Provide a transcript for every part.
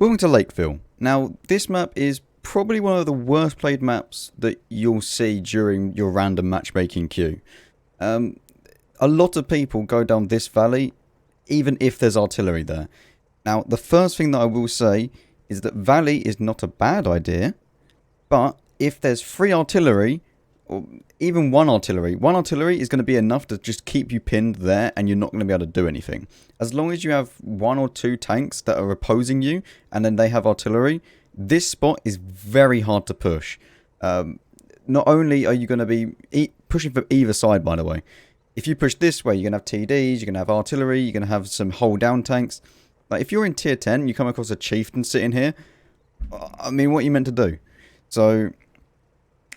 Welcome to Lakeville. Now, this map is probably one of the worst played maps that you'll see during your random matchmaking queue. A lot of people go down this valley, even if there's artillery there. Now, the first thing that I will say is that valley is not a bad idea, but if there's free artillery, or even one artillery is going to be enough to just keep you pinned there and you're not going to be able to do anything. As long as you have one or two tanks that are opposing you and then they have artillery, this spot is very hard to push. Not only are you going to be pushing from either side, by the way. If you push this way, you're going to have TDs, you're going to have artillery, you're going to have some hold down tanks. Like if you're in tier 10, you come across a chieftain sitting here, I mean, what are you meant to do? So,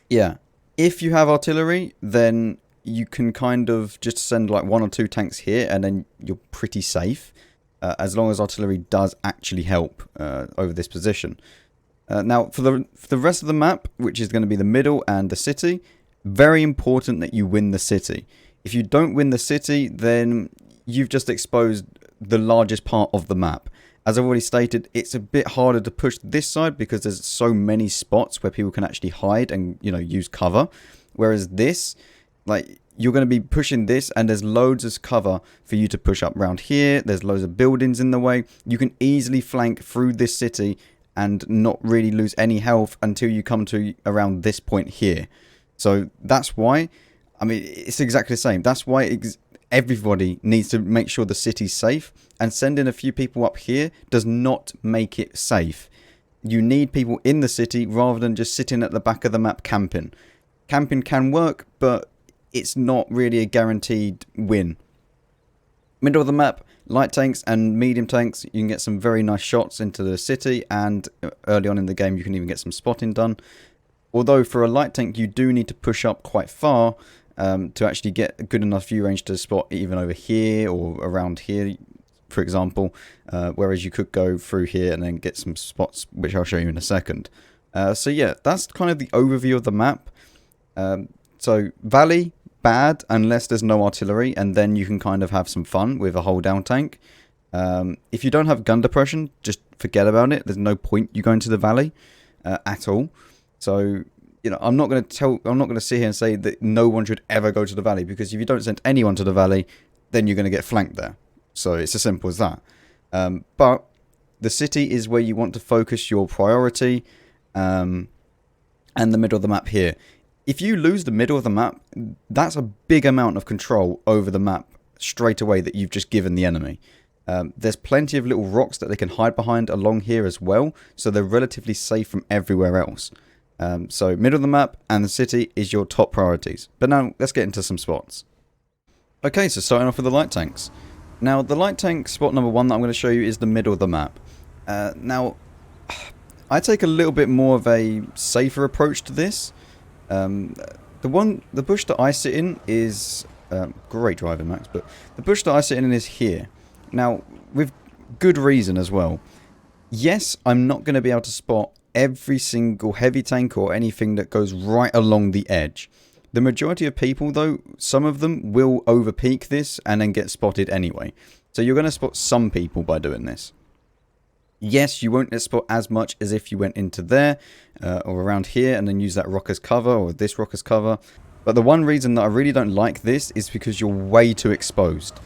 yeah. If you have artillery, then you can kind of just send like one or two tanks here and then you're pretty safe. As long as artillery does actually help over this position. Now, for the rest of the map, which is going to be the middle and the city, very important that you win the city. If you don't win the city, then you've just exposed the largest part of the map. As I've already stated, it's a bit harder to push this side because there's so many spots where people can actually hide and, you know, use cover. Whereas this, like, you're going to be pushing this and there's loads of cover for you to push up around here. There's loads of buildings in the way. You can easily flank through this city and not really lose any health until you come to around this point here. So that's why, I mean, it's exactly the same. That's why everybody needs to make sure the city's safe, and sending a few people up here does not make it safe. You need people in the city rather than just sitting at the back of the map camping. Camping can work, but it's not really a guaranteed win. Middle of the map, light tanks and medium tanks, you can get some very nice shots into the city, and early on in the game you can even get some spotting done. Although for a light tank you do need to push up quite far to actually get a good enough view range to spot even over here or around here, for example, whereas you could go through here and then get some spots, which I'll show you in a second. So yeah, that's kind of the overview of the map. So valley, bad unless there's no artillery, and then you can kind of have some fun with a hold down tank. If you don't have gun depression, just forget about it. There's no point you going to the valley at all. So, you know, I'm not going to sit here and say that no one should ever go to the valley, because if you don't send anyone to the valley, then you're going to get flanked there. So it's as simple as that. But the city is where you want to focus your priority, and the middle of the map here. If you lose the middle of the map, that's a big amount of control over the map straight away that you've just given the enemy. There's plenty of little rocks that they can hide behind along here as well, so they're relatively safe from everywhere else. So middle of the map and the city is your top priorities. But now let's get into some spots. Okay, so starting off with the light tanks. Now the light tank spot number one that I'm going to show you is the middle of the map. Now I take a little bit more of a safer approach to this. The bush that I sit in is great driving, Max, but the bush that I sit in is here. Now with good reason as well. Yes, I'm not going to be able to spot every single heavy tank or anything that goes right along the edge. The majority of people, though, some of them will overpeak this and then get spotted anyway. So you're going to spot some people by doing this. Yes, you won't spot as much as if you went into there or around here and then use that rock as cover or this rock as cover. But the one reason that I really don't like this is because you're way too exposed.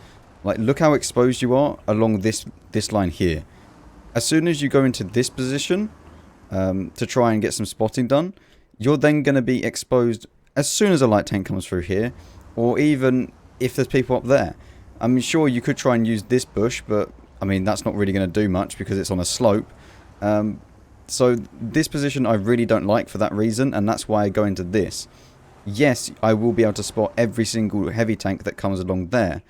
Like, look how exposed you are along this line here. As soon as you go into this position to try and get some spotting done, you're then going to be exposed as soon as a light tank comes through here, or even if there's people up there. I mean, sure, you could try and use this bush, but I mean, that's not really going to do much because it's on a slope. So this position I really don't like for that reason, and that's why I go into this. Yes, I will be able to spot every single heavy tank that comes along there,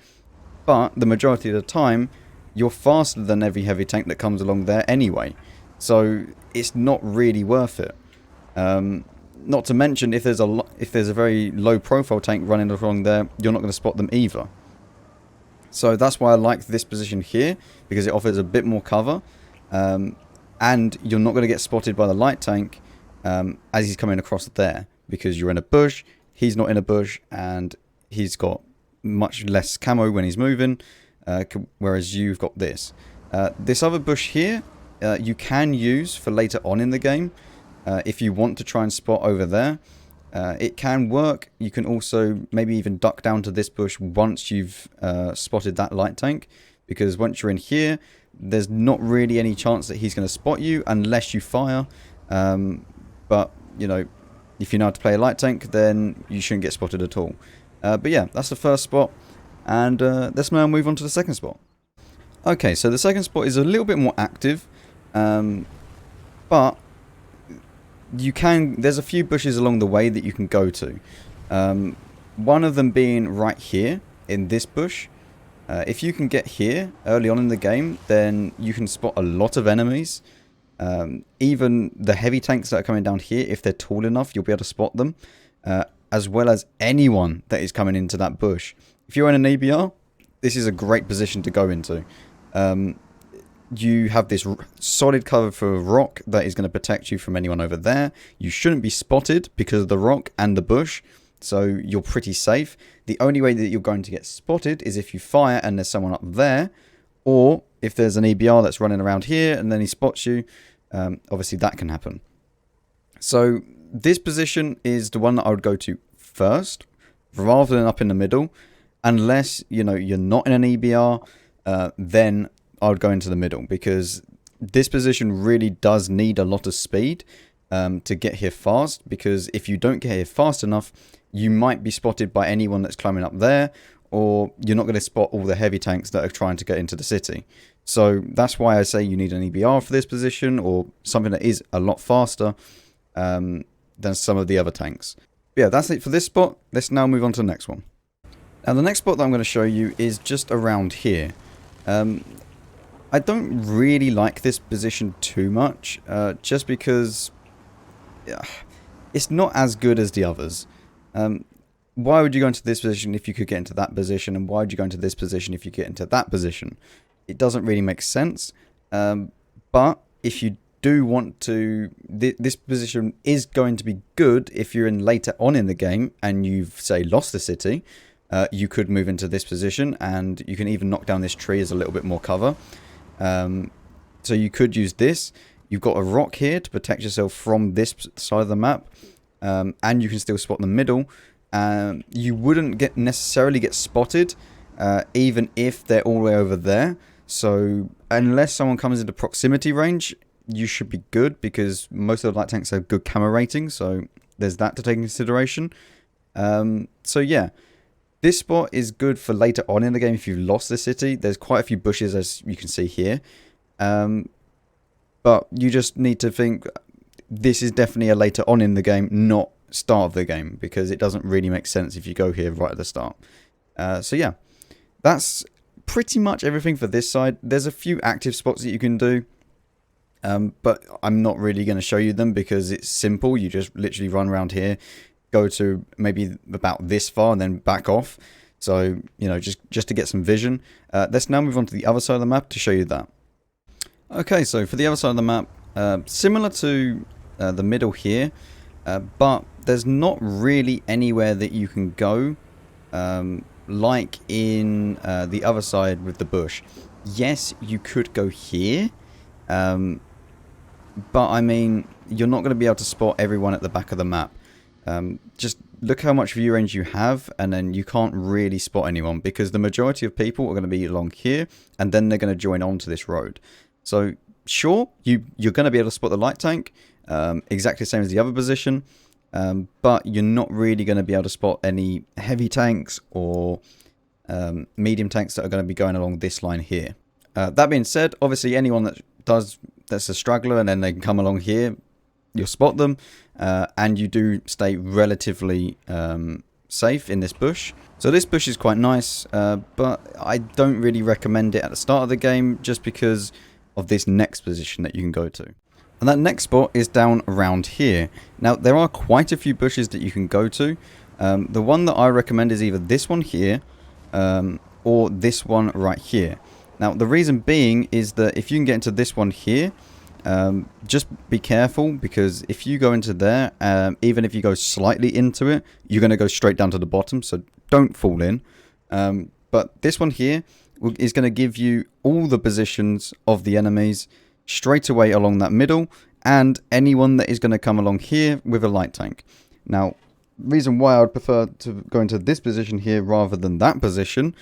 but the majority of the time, you're faster than every heavy tank that comes along there anyway. So it's not really worth it. Not to mention, if there's a very low profile tank running along there, you're not going to spot them either. So that's why I like this position here, because it offers a bit more cover, and you're not going to get spotted by the light tank as he's coming across there, because you're in a bush, he's not in a bush, and he's got much less camo when he's moving, whereas you've got this. This other bush here, you can use for later on in the game if you want to try and spot over there. It can work. You can also maybe even duck down to this bush once you've spotted that light tank, because once you're in here, there's not really any chance that he's going to spot you unless you fire. But, you know, if you know how to play a light tank, then you shouldn't get spotted at all. But yeah, that's the first spot. And let's now move on to the second spot. Okay, so the second spot is a little bit more active. But there's a few bushes along the way that you can go to. One of them being right here in this bush. If you can get here early on in the game, then you can spot a lot of enemies. Even the heavy tanks that are coming down here, if they're tall enough, you'll be able to spot them. As well as anyone that is coming into that bush. If you're in an EBR, this is a great position to go into. You have this solid cover for rock that is going to protect you from anyone over there. You shouldn't be spotted because of the rock and the bush, so you're pretty safe. The only way that you're going to get spotted is if you fire and there's someone up there, or if there's an EBR that's running around here and then he spots you. Obviously that can happen. So this position is the one that I would go to first, rather than up in the middle. Unless, you know, you're not in an EBR, then I would go into the middle, because this position really does need a lot of speed to get here fast, because if you don't get here fast enough, you might be spotted by anyone that's climbing up there, or you're not going to spot all the heavy tanks that are trying to get into the city. So that's why I say you need an EBR for this position, or something that is a lot faster than some of the other tanks. But yeah, that's it for this spot. Let's now move on to the next one. Now the next spot that I'm going to show you is just around here. I don't really like this position too much, just because it's not as good as the others. Why would you go into this position if you could get into that position, and why would you go into this position if you get into that position? It doesn't really make sense. But if you do want to, this position is going to be good if you're in later on in the game and you've, say, lost the city. You could move into this position, and you can even knock down this tree as a little bit more cover. So you could use this. You've got a rock here to protect yourself from this side of the map, and you can still spot the middle. You wouldn't necessarily get spotted, even if they're all the way over there. So unless someone comes into proximity range, you should be good, because most of the light tanks have good camera rating. So there's that to take into consideration. So yeah. This spot is good for later on in the game if you've lost the city. There's quite a few bushes, as you can see here. But you just need to think this is definitely a later on in the game, not start of the game, because it doesn't really make sense if you go here right at the start. So yeah, that's pretty much everything for this side. There's a few active spots that you can do, but I'm not really going to show you them because it's simple. You just literally run around here, go to maybe about this far and then back off. So, you know, just to get some vision. Let's now move on to the other side of the map to show you that. Okay, so for the other side of the map, similar to the middle here, but there's not really anywhere that you can go like in the other side with the bush. Yes, you could go here, but I mean, you're not going to be able to spot everyone at the back of the map. Just look how much view range you have, and then you can't really spot anyone, because the majority of people are going to be along here, and then they're going to join on to this road. So sure, you're going to be able to spot the light tank, exactly the same as the other position, but you're not really going to be able to spot any heavy tanks or medium tanks that are going to be going along this line here. That being said, obviously anyone that's a straggler and then they can come along here, you'll spot them, and you do stay relatively safe in this bush. So this bush is quite nice, but I don't really recommend it at the start of the game, just because of this next position that you can go to. And that next spot is down around here. Now there are quite a few bushes that you can go to. The one that I recommend is either this one here, or this one right here. Now the reason being is that if you can get into this one here, just be careful, because if you go into there, even if you go slightly into it, you're going to go straight down to the bottom, so don't fall in. But this one here is going to give you all the positions of the enemies straight away along that middle, and anyone that is going to come along here with a light tank. Now, reason why I would prefer to go into this position here rather than that position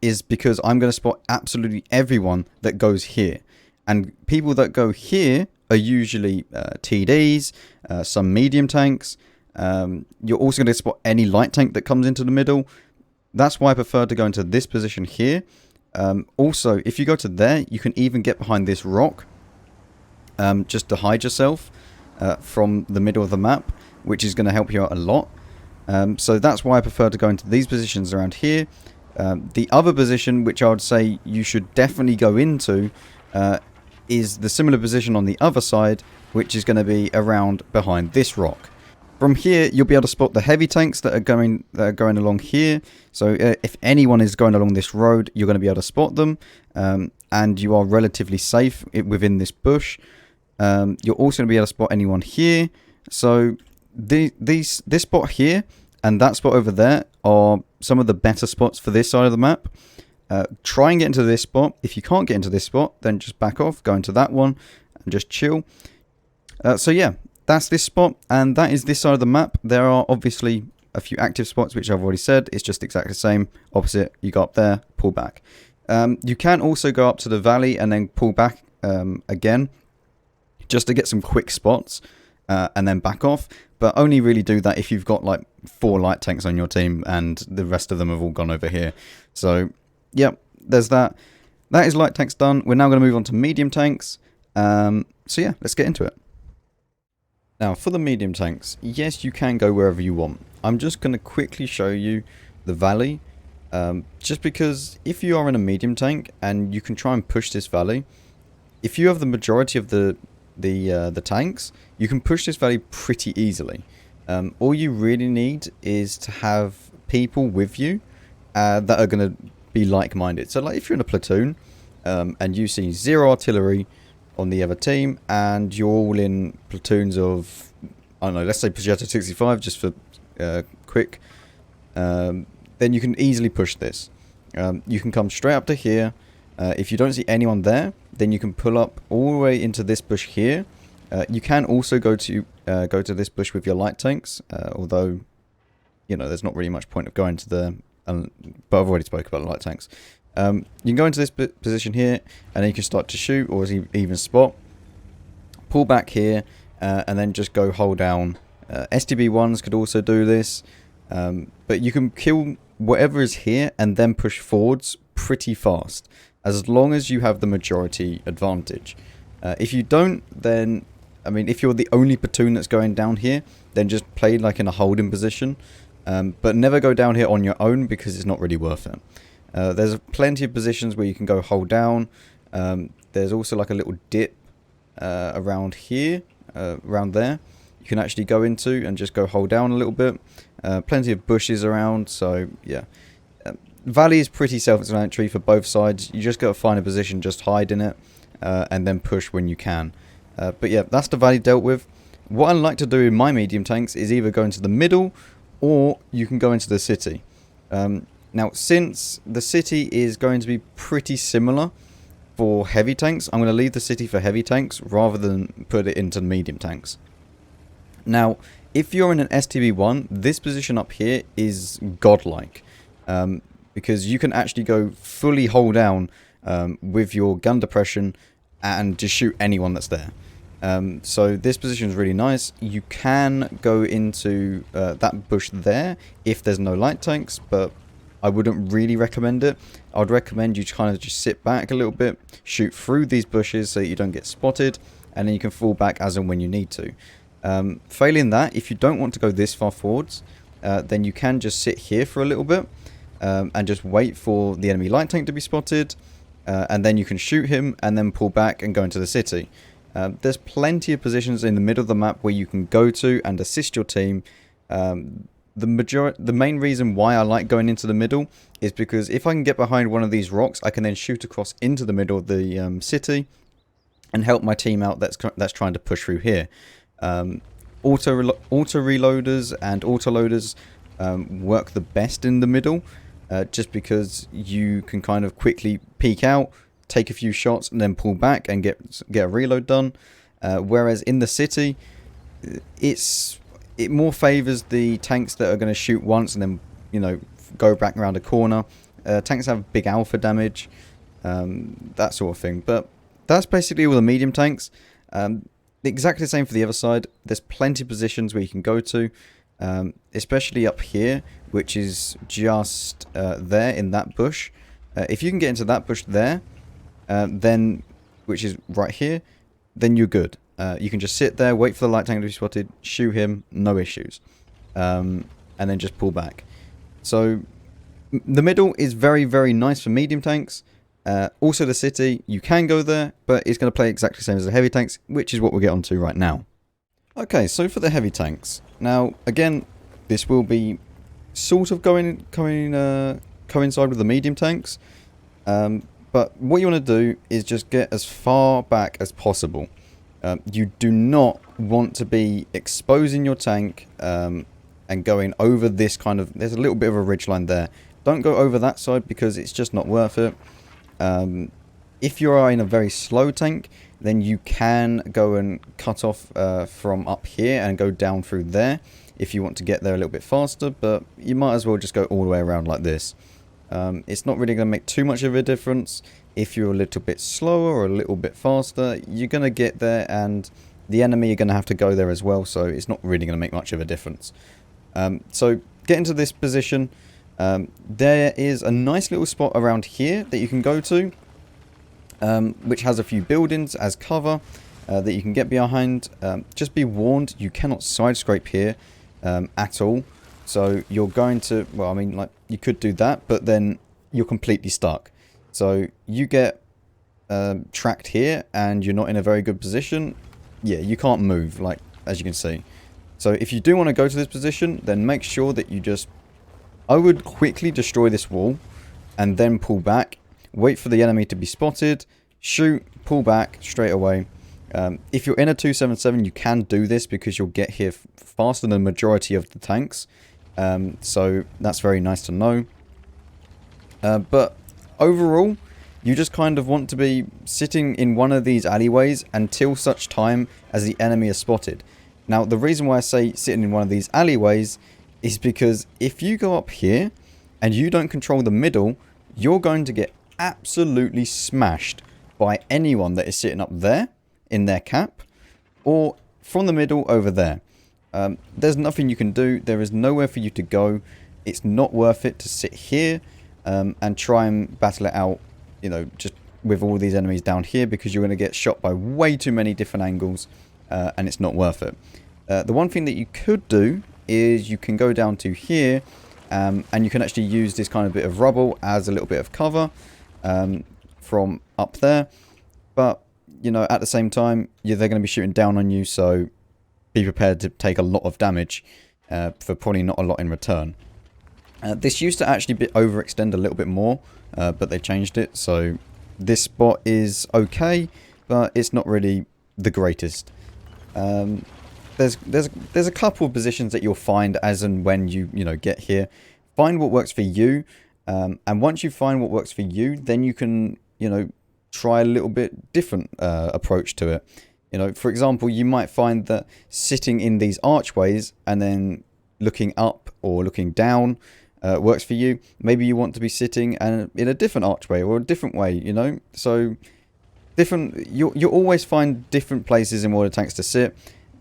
is because I'm going to spot absolutely everyone that goes here. And people that go here are usually TDs, some medium tanks. You're also going to spot any light tank that comes into the middle. That's why I prefer to go into this position here. Also, if you go to there, you can even get behind this rock just to hide yourself from the middle of the map, which is going to help you out a lot. So that's why I prefer to go into these positions around here. The other position, which I would say you should definitely go into, is the similar position on the other side, which is going to be around behind this rock. From here, you'll be able to spot the heavy tanks that are going along here. So if anyone is going along this road, you're going to be able to spot them, and you are relatively safe within this bush. You're also going to be able to spot anyone here. So this spot here and that spot over there are some of the better spots for this side of the map. Try and get into this spot. If you can't get into this spot, then just back off, go into that one, and just chill. So yeah, that's this spot, and that is this side of the map. There are obviously a few active spots, which I've already said. It's just exactly the same. Opposite, you go up there, pull back. You can also go up to the valley and then pull back again, just to get some quick spots, and then back off. But only really do that if you've got like 4 light tanks on your team and the rest of them have all gone over here. So, yep, there's that. That is light tanks done. We're now going to move on to medium tanks. So yeah, let's get into it. Now, for the medium tanks, yes, you can go wherever you want. I'm just going to quickly show you the valley. Just because if you are in a medium tank and you can try and push this valley, if you have the majority of the tanks, you can push this valley pretty easily. All you really need is to have people with you that are going to be like-minded. So like if you're in a platoon and you see 0 artillery on the other team and you're all in platoons of, I don't know, let's say Progetto 65 just for quick, then you can easily push this. You can come straight up to here. If you don't see anyone there, then you can pull up all the way into this bush here. You can also go to this bush with your light tanks, although, you know, there's not really much point of going to the, but I've already spoke about light tanks. You can go into this position here, and then you can start to shoot, or even spot. Pull back here, and then just go hold down. STB1s could also do this, but you can kill whatever is here, and then push forwards pretty fast, as long as you have the majority advantage. If you don't, then, I mean, if you're the only platoon that's going down here, then just play like in a holding position. But never go down here on your own, because it's not really worth it. There's plenty of positions where you can go hold down. There's also like a little dip around here, around there. You can actually go into and just go hold down a little bit. Plenty of bushes around, so yeah. Valley is pretty self-explanatory for both sides. You just got to find a position, just hide in it, and then push when you can. But yeah, that's the valley dealt with. What I like to do in my medium tanks is either go into the middle, or you can go into the city. Now, since the city is going to be pretty similar for heavy tanks, I'm going to leave the city for heavy tanks rather than put it into medium tanks. Now, if you're in an STB1, this position up here is godlike. Because you can actually go fully hold down with your gun depression and just shoot anyone that's there. So this position is really nice. You can go into that bush there if there's no light tanks, but I wouldn't really recommend it. I would recommend you kind of just sit back a little bit, shoot through these bushes so that you don't get spotted, and then you can fall back as and when you need to. Failing that, if you don't want to go this far forwards, then you can just sit here for a little bit. And just wait for the enemy light tank to be spotted, and then you can shoot him and then pull back and go into the city. There's plenty of positions in the middle of the map where you can go to and assist your team. The main reason why I like going into the middle is because if I can get behind one of these rocks, I can then shoot across into the middle of the city and help my team out that's trying to push through here. Auto reloaders and autoloaders work the best in the middle. Just because you can kind of quickly peek out, take a few shots and then pull back and get a reload done. Whereas in the city, it more favours the tanks that are going to shoot once and then, you know, go back around a corner. Tanks have big alpha damage, that sort of thing. But that's basically all the medium tanks. Exactly the same for the other side. There's plenty of positions where you can go to, especially up here, which is just there in that bush. If you can get into that bush there, then, which is right here, then you're good. You can just sit there, wait for the light tank to be spotted, shoot him, no issues, and then just pull back. So the middle is very, very nice for medium tanks. Also the city, you can go there, but it's going to play exactly the same as the heavy tanks, which is what we'll get onto right now. Okay, so for the heavy tanks. Now, again, this will be sort of coincide with the medium tanks. But what you want to do is just get as far back as possible. You do not want to be exposing your tank and going over this kind of... There's a little bit of a ridgeline there. Don't go over that side because it's just not worth it. If you are in a very slow tank, then you can go and cut off from up here and go down through there if you want to get there a little bit faster, but you might as well just go all the way around like this. It's not really going to make too much of a difference. If you're a little bit slower or a little bit faster, you're going to get there, and the enemy are going to have to go there as well, so it's not really going to make much of a difference. So get into this position. There is a nice little spot around here that you can go to, which has a few buildings as cover that you can get behind. Just be warned, you cannot side scrape here at all. So you're going to, well, I mean, like, you could do that, but then you're completely stuck. So you get tracked here and you're not in a very good position. Yeah, you can't move, like, as you can see. So if you do want to go to this position, then make sure that you just... I would quickly destroy this wall and then pull back. Wait for the enemy to be spotted. Shoot, pull back straight away. If you're in a 277, you can do this because you'll get here faster than the majority of the tanks. So that's very nice to know. But overall, you just kind of want to be sitting in one of these alleyways until such time as the enemy is spotted. Now, the reason why I say sitting in one of these alleyways is because if you go up here and you don't control the middle, you're going to get absolutely smashed by anyone that is sitting up there in their cap or from the middle over there. There's nothing you can do. There is nowhere for you to go. It's not worth it to sit here and try and battle it out, you know, just with all these enemies down here, because you're going to get shot by way too many different angles and it's not worth it. The one thing that you could do is you can go down to here and you can actually use this kind of bit of rubble as a little bit of cover from up there. But, you know, at the same time, they're going to be shooting down on you, so be prepared to take a lot of damage for probably not a lot in return. This used to actually overextend a little bit more, but they changed it, so this spot is okay, but it's not really the greatest. There's a couple of positions that you'll find as and when you get here. Find what works for you, and once you find what works for you, then you can try a little bit different approach to it. For example, you might find that sitting in these archways and then looking up or looking down works for you. Maybe you want to be sitting in a different archway or a different way, so different. You'll always find different places in water tanks to sit.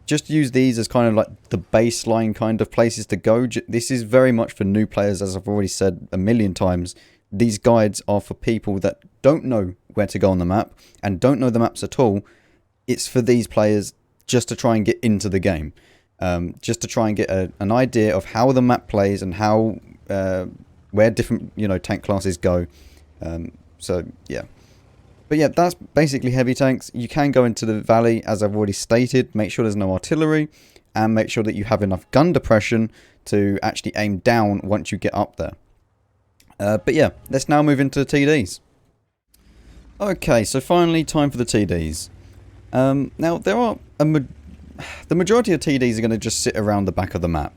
Just use these as kind of like the baseline kind of places to go. This is very much for new players, as I've already said a million times. These guides are for people that don't know where to go on the map and don't know the maps at all. It's for these players just to try and get into the game. Just to try and get an idea of how the map plays and how where different tank classes go. So yeah. But yeah, that's basically heavy tanks. You can go into the valley, as I've already stated. Make sure there's no artillery, and make sure that you have enough gun depression to actually aim down once you get up there. But yeah, let's now move into the TDs. Okay, so finally, time for the TDs. Now, there are the majority of TDs are going to just sit around the back of the map.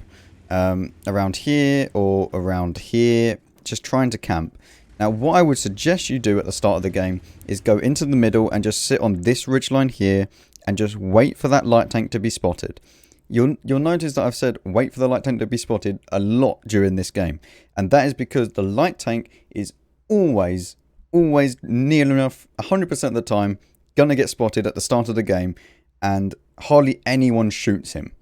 Around here or around here, just trying to camp. Now what I would suggest you do at the start of the game is go into the middle and just sit on this ridgeline here and just wait for that light tank to be spotted. You'll notice that I've said wait for the light tank to be spotted a lot during this game. And that is because the light tank is always near enough 100% of the time going to get spotted at the start of the game, and hardly anyone shoots him.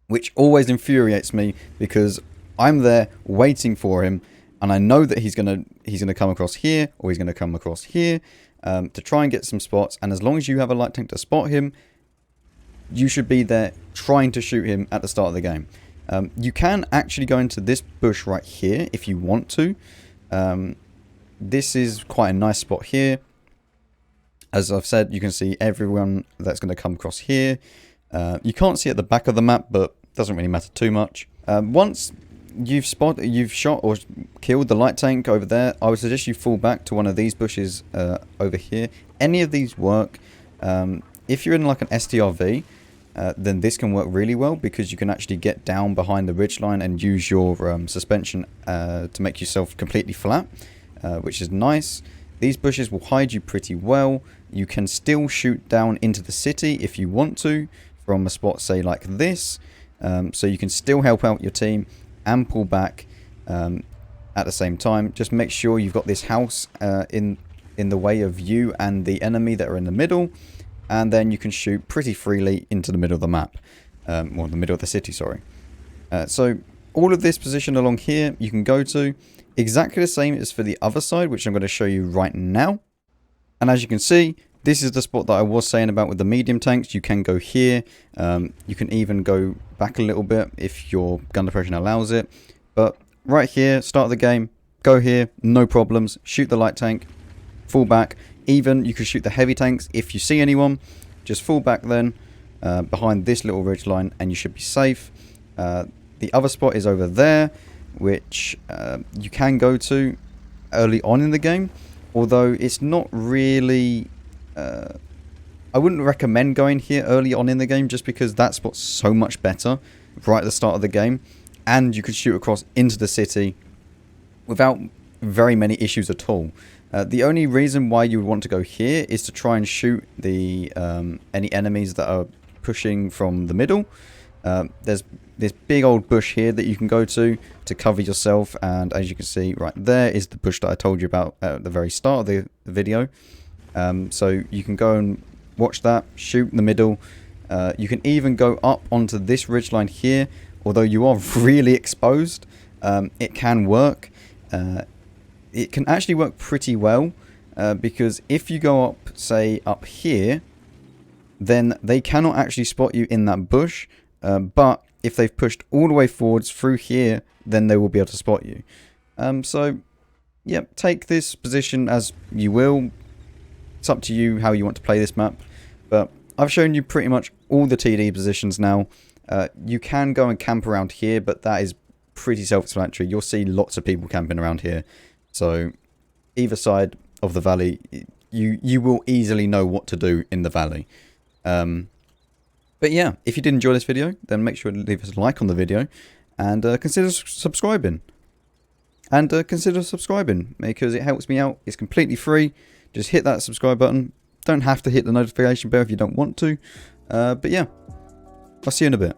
Which always infuriates me because I'm there waiting for him, and I know that he's gonna come across here or he's gonna come across here to try and get some spots. And as long as you have a light tank to spot him, you should be there trying to shoot him at the start of the game. You can actually go into this bush right here if you want to. This is quite a nice spot here. As I've said, you can see everyone that's going to come across here. You can't see at the back of the map, but doesn't really matter too much. Once you've shot or killed the light tank over there, I would suggest you fall back to one of these bushes over here. Any of these work. If you're in like an STRV, then this can work really well because you can actually get down behind the ridgeline and use your suspension to make yourself completely flat, which is nice. These bushes will hide you pretty well. You can still shoot down into the city if you want to from a spot, say like this. So you can still help out your team and pull back at the same time. Just make sure you've got this house in the way of you and the enemy that are in the middle. And then you can shoot pretty freely into the middle of the map. Or the middle of the city, sorry. So all of this position along here you can go to. Exactly the same as for the other side, which I'm going to show you right now. And as you can see, this is the spot that I was saying about with the medium tanks. You can go here. You can even go back a little bit if your gun depression allows it. But right here, start of the game, go here, no problems. Shoot the light tank, fall back. Even you could shoot the heavy tanks if you see anyone. Just fall back then behind this little ridge line and you should be safe. The other spot is over there, which you can go to early on in the game, although it's not really I wouldn't recommend going here early on in the game just because that spot's so much better right at the start of the game, and you could shoot across into the city without very many issues at all. The only reason why you would want to go here is to try and shoot the any enemies that are pushing from the middle. There's this big old bush here that you can go to cover yourself, and as you can see right there is the bush that I told you about at the very start of the video. So you can go and watch that, shoot in the middle. You can even go up onto this ridgeline here, although you are really exposed. It can work. It can actually work pretty well because if you go up, say up here, then they cannot actually spot you in that bush. But if they've pushed all the way forwards through here, then they will be able to spot you. So, yeah, take this position as you will. It's up to you how you want to play this map. But I've shown you pretty much all the TD positions now. You can go and camp around here, but that is pretty self-explanatory. You'll see lots of people camping around here. So, either side of the valley, you will easily know what to do in the valley. But yeah, if you did enjoy this video, then make sure to leave us a like on the video and consider subscribing. Because it helps me out. It's completely free. Just hit that subscribe button. Don't have to hit the notification bell if you don't want to. But yeah, I'll see you in a bit.